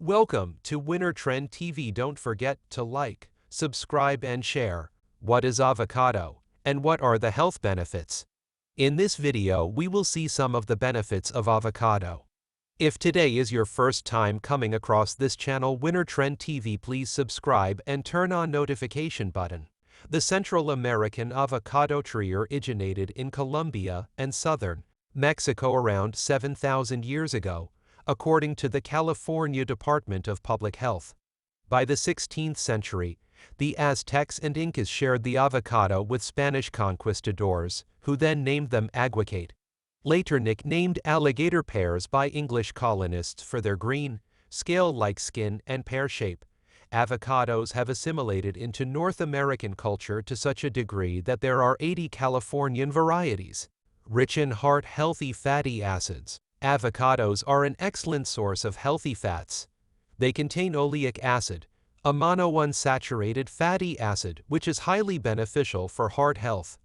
Welcome to Winter Trend TV. Don't forget to like, subscribe and share. What is avocado, and what are the health benefits? In this video we will see some of the benefits of avocado. If today is your first time coming across this channel Winter Trend TV, please subscribe and turn on notification button. The Central American avocado tree originated in Colombia and southern Mexico around 7,000 years ago, according to the California Department of Public Health. By the 16th century, the Aztecs and Incas shared the avocado with Spanish conquistadors, who then named them aguacate. Later nicknamed alligator pears by English colonists for their green, scale-like skin and pear shape. Avocados have assimilated into North American culture to such a degree that there are 80 Californian varieties. Rich in heart-healthy fatty acids, avocados are an excellent source of healthy fats. They contain oleic acid, a monounsaturated fatty acid which is highly beneficial for heart health.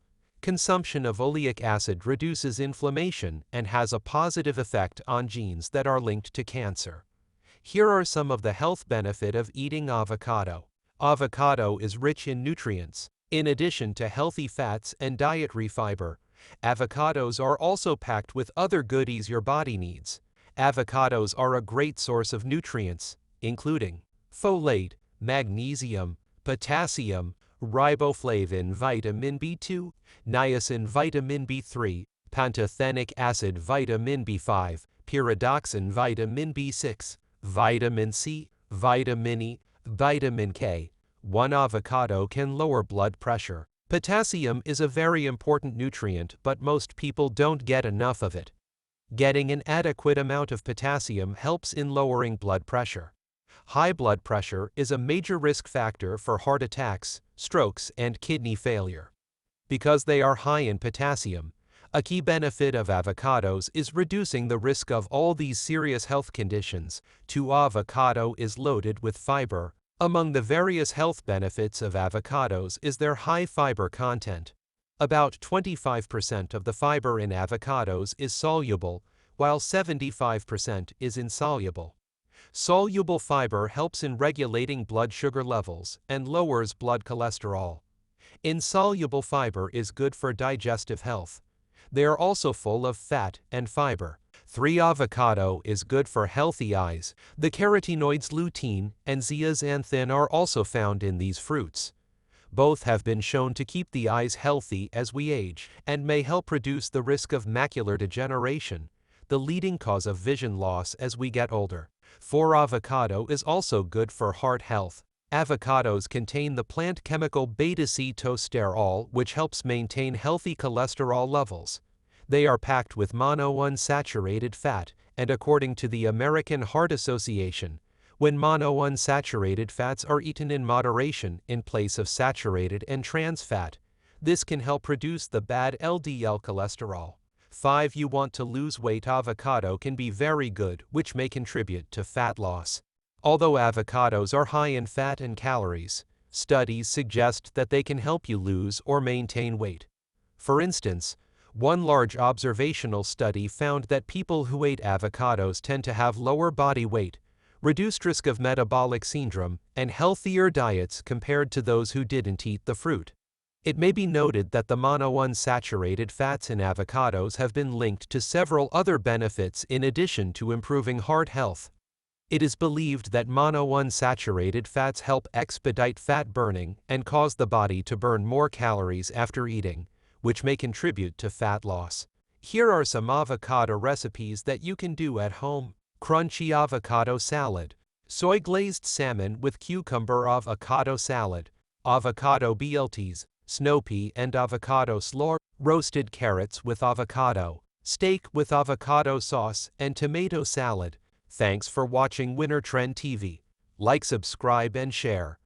Consumption of oleic acid reduces inflammation and has a positive effect on genes that are linked to cancer. Here are some of the health benefits of eating avocado. Avocado is rich in nutrients. In addition to healthy fats and dietary fiber, avocados are also packed with other goodies your body needs. Avocados are a great source of nutrients, including folate, magnesium, potassium, riboflavin, vitamin B2, niacin, vitamin B3, pantothenic acid, vitamin B5, pyridoxine, vitamin B6, vitamin C, vitamin E, vitamin K. One avocado can lower blood pressure. Potassium is a very important nutrient, but most people don't get enough of it. Getting an adequate amount of potassium helps in lowering blood pressure. High blood pressure is a major risk factor for heart attacks, strokes, and kidney failure. Because they are high in potassium, a key benefit of avocados is reducing the risk of all these serious health conditions. Avocado is loaded with fiber. Among the various health benefits of avocados is their high fiber content. About 25% of the fiber in avocados is soluble, while 75% is insoluble. Soluble fiber helps in regulating blood sugar levels and lowers blood cholesterol. Insoluble fiber is good for digestive health. They are also full of fat and fiber. 3. Avocado is good for healthy eyes. The carotenoids lutein and zeaxanthin are also found in these fruits. Both have been shown to keep the eyes healthy as we age and may help reduce the risk of macular degeneration, the leading cause of vision loss as we get older. 4. Avocado is also good for heart health. Avocados contain the plant chemical beta-cetosterol, which helps maintain healthy cholesterol levels. They are packed with monounsaturated fat, and according to the American Heart Association, when monounsaturated fats are eaten in moderation in place of saturated and trans fat, this can help reduce the bad LDL cholesterol. 5. You want to lose weight. Avocado can be very good, which may contribute to fat loss. Although avocados are high in fat and calories, studies suggest that they can help you lose or maintain weight. For instance, one large observational study found that people who ate avocados tend to have lower body weight, reduced risk of metabolic syndrome, and healthier diets compared to those who didn't eat the fruit. It may be noted that the monounsaturated fats in avocados have been linked to several other benefits in addition to improving heart health. It is believed that monounsaturated fats help expedite fat burning and cause the body to burn more calories after eating, which may contribute to fat loss. Here are some avocado recipes that you can do at home. Crunchy avocado salad. Soy glazed salmon with cucumber avocado salad. Avocado BLTs, snow pea and avocado slaw. Roasted carrots with avocado. Steak with avocado sauce and tomato salad. Thanks for watching Winter Trend TV. Like, subscribe and share.